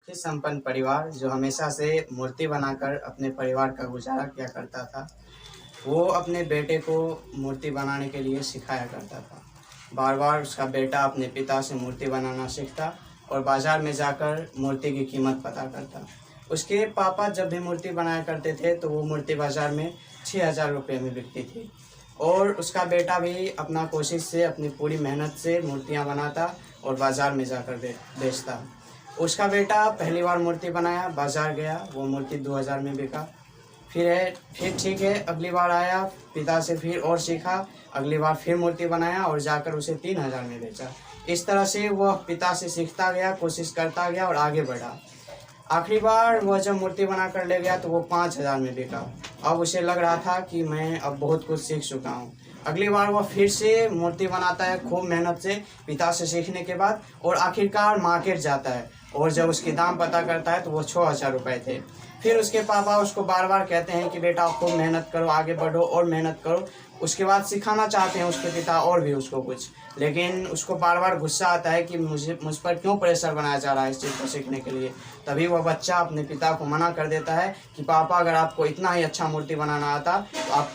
ही संपन्न परिवार जो हमेशा से मूर्ति बनाकर अपने परिवार का गुजारा किया करता था, वो अपने बेटे को मूर्ति बनाने के लिए सिखाया करता था। बार बार उसका बेटा अपने पिता से मूर्ति बनाना सीखता और बाज़ार में जाकर मूर्ति की कीमत पता करता। उसके पापा जब भी मूर्ति बनाया करते थे तो वो मूर्ति बाज़ार में 6,000 रुपये में बिकती थी और उसका बेटा भी अपना कोशिश से अपनी पूरी मेहनत से मूर्तियाँ बनाता और बाज़ार में जाकर बेचता। उसका बेटा पहली बार मूर्ति बनाया, बाज़ार गया, वो मूर्ति 2,000 में बिका। फिर ठीक है, अगली बार आया, पिता से फिर और सीखा, अगली बार फिर मूर्ति बनाया और जाकर उसे 3,000 में बेचा। इस तरह से वह पिता से सीखता गया, कोशिश करता गया और आगे बढ़ा। आखिरी बार वह जब मूर्ति बना कर ले गया तो वो 5,000 में बिका। अब उसे लग रहा था कि मैं अब बहुत कुछ सीख चुका हूँ। अगली बार वह फिर से मूर्ति बनाता है खूब मेहनत से पिता से सीखने के बाद और आखिरकार मार्केट जाता है और जब उसके दाम पता करता है तो वो 6,000 रुपये थे। फिर उसके पापा उसको बार बार कहते हैं कि बेटा खूब मेहनत करो, आगे बढ़ो और मेहनत करो। उसके बाद सिखाना चाहते हैं उसके पिता और भी उसको कुछ, लेकिन उसको बार बार गुस्सा आता है कि मुझ पर क्यों प्रेशर बनाया जा रहा है इस चीज़ को सीखने के लिए। तभी वह बच्चा अपने पिता को मना कर देता है कि पापा अगर आपको इतना ही अच्छा मूर्ति बनाना आता तो आप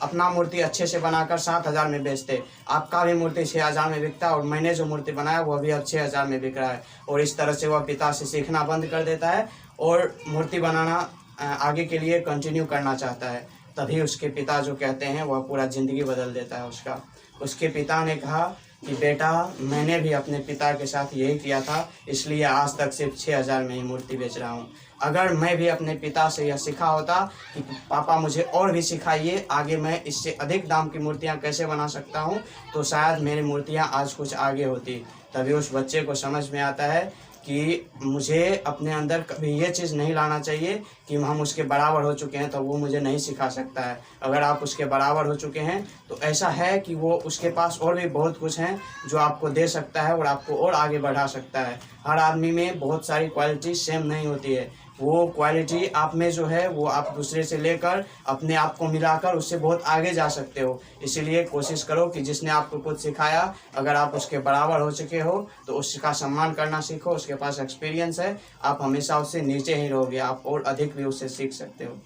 अपना मूर्ति अच्छे से बनाकर 7,000 में बेचते। आपका भी मूर्ति 6,000 में बिकता और मैंने जो मूर्ति बनाया वह भी अब 6,000 में बिक रहा है। और इस तरह से वह पिता से सीखना बंद कर देता है और मूर्ति बनाना आगे के लिए कंटिन्यू करना चाहता है। तभी उसके पिता जो कहते हैं वह पूरा ज़िंदगी बदल देता है उसका। उसके पिता ने कहा कि बेटा, मैंने भी अपने पिता के साथ यही किया था, इसलिए आज तक सिर्फ 6,000 में ही मूर्ति बेच रहा हूँ। अगर मैं भी अपने पिता से यह सीखा होता कि पापा मुझे और भी सिखाइए, आगे मैं इससे अधिक दाम की मूर्तियाँ कैसे बना सकता हूँ, तो शायद मेरी मूर्तियाँ आज कुछ आगे होती। तभी उस बच्चे को समझ में आता है कि मुझे अपने अंदर कभी ये चीज़ नहीं लाना चाहिए कि हम उसके बराबर हो चुके हैं तो वो मुझे नहीं सिखा सकता है। अगर आप उसके बराबर हो चुके हैं तो ऐसा है कि वो उसके पास और भी बहुत कुछ हैं जो आपको दे सकता है और आपको और आगे बढ़ा सकता है। हर आदमी में बहुत सारी क्वालिटी सेम नहीं होती है। वो क्वालिटी आप में जो है वो आप दूसरे से लेकर अपने आप को मिलाकर उससे बहुत आगे जा सकते हो। इसीलिए कोशिश करो कि जिसने आपको कुछ सिखाया, अगर आप उसके बराबर हो चुके हो तो उसका सम्मान करना सीखो। उसके पास एक्सपीरियंस है, आप हमेशा उससे नीचे ही रहोगे, आप और अधिक भी उससे सीख सकते हो।